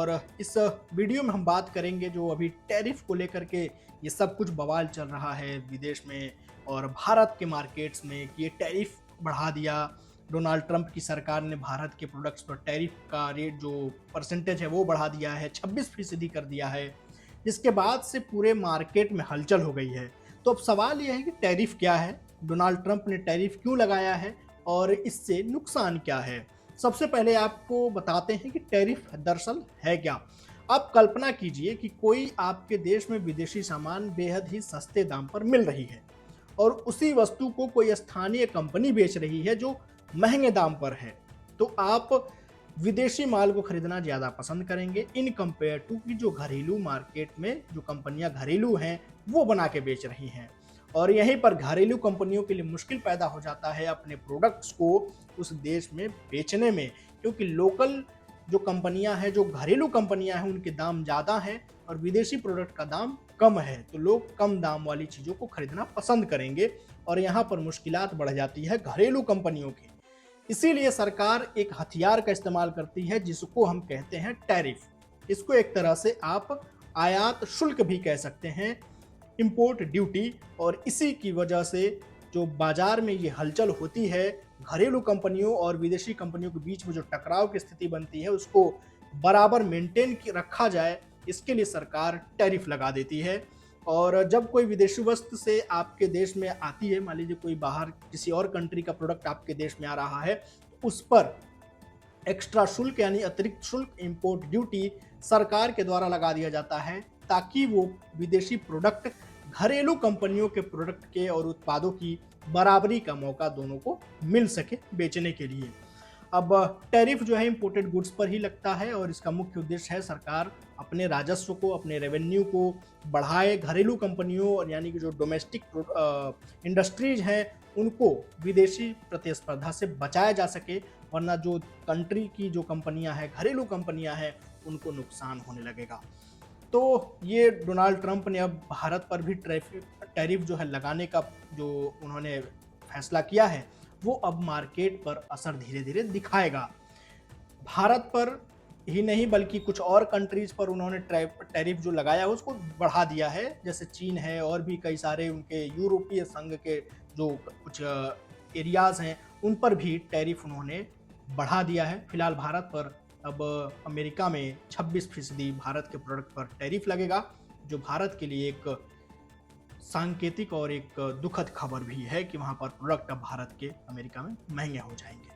और इस वीडियो में हम बात करेंगे जो अभी टैरिफ को लेकर के ये सब कुछ बवाल चल रहा है विदेश में और भारत के मार्केट्स में कि ये टैरिफ बढ़ा दिया। डोनाल्ड ट्रंप की सरकार ने भारत के प्रोडक्ट्स पर टैरिफ का रेट जो परसेंटेज है वो बढ़ा दिया है, 26% कर दिया है, जिसके बाद से पूरे मार्केट में हलचल हो गई है। तो अब सवाल यह है कि टैरिफ क्या है, डोनाल्ड ट्रंप ने टैरिफ क्यों लगाया है और इससे नुकसान क्या है। सबसे पहले आपको बताते हैं कि टैरिफ दरअसल है क्या। आप कल्पना कीजिए कि कोई आपके देश में विदेशी सामान बेहद ही सस्ते दाम पर मिल रही है और उसी वस्तु को कोई स्थानीय कंपनी बेच रही है जो महंगे दाम पर है। तो आप विदेशी माल को खरीदना ज़्यादा पसंद करेंगे इन कंपेयर टू कि जो घरेलू मार्केट में जो कंपनियां घरेलू हैं वो बना के बेच रही हैं। और यहीं पर घरेलू कंपनियों के लिए मुश्किल पैदा हो जाता है अपने प्रोडक्ट्स को उस देश में बेचने में, क्योंकि लोकल जो कंपनियां हैं, जो घरेलू कंपनियां हैं, उनके दाम ज़्यादा हैं और विदेशी प्रोडक्ट का दाम कम है। तो लोग कम दाम वाली चीज़ों को खरीदना पसंद करेंगे और यहाँ पर मुश्किलात बढ़ जाती है घरेलू कंपनियों की। इसीलिए सरकार एक हथियार का इस्तेमाल करती है जिसको हम कहते हैं टैरिफ। इसको एक तरह से आप आयात शुल्क भी कह सकते हैं, इंपोर्ट ड्यूटी। और इसी की वजह से जो बाजार में ये हलचल होती है, घरेलू कंपनियों और विदेशी कंपनियों के बीच में जो टकराव की स्थिति बनती है उसको बराबर मेंटेन रखा जाए, इसके लिए सरकार टैरिफ लगा देती है। और जब कोई विदेशी वस्तु से आपके देश में आती है, मान लीजिए कोई बाहर किसी और कंट्री का प्रोडक्ट आपके देश में आ रहा है, उस पर एक्स्ट्रा शुल्क यानी अतिरिक्त शुल्क, इंपोर्ट ड्यूटी सरकार के द्वारा लगा दिया जाता है ताकि वो विदेशी प्रोडक्ट घरेलू कंपनियों के प्रोडक्ट के और उत्पादों की बराबरी का मौका दोनों को मिल सके बेचने के लिए। अब टैरिफ जो है इंपोर्टेड गुड्स पर ही लगता है और इसका मुख्य उद्देश्य है सरकार अपने राजस्व को, अपने रेवेन्यू को बढ़ाए, घरेलू कंपनियों और यानी कि जो डोमेस्टिक इंडस्ट्रीज हैं उनको विदेशी प्रतिस्पर्धा से बचाया जा सके, वरना जो कंट्री की जो कंपनियां हैं, घरेलू कंपनियां हैं, उनको नुकसान होने लगेगा। तो ये डोनाल्ड ट्रंप ने अब भारत पर भी टैरिफ जो है लगाने का जो उन्होंने फैसला किया है वो अब मार्केट पर असर धीरे धीरे दिखाएगा। भारत पर ही नहीं बल्कि कुछ और कंट्रीज पर उन्होंने टैरिफ जो लगाया है उसको बढ़ा दिया है, जैसे चीन है और भी कई सारे उनके यूरोपीय संघ के जो कुछ एरियाज हैं उन पर भी टैरिफ उन्होंने बढ़ा दिया है। फिलहाल भारत पर अब अमेरिका में 26% भारत के प्रोडक्ट पर टैरिफ लगेगा, जो भारत के लिए एक सांकेतिक और एक दुखद खबर भी है कि वहाँ पर प्रोडक्ट अब भारत के अमेरिका में महंगे हो जाएंगे।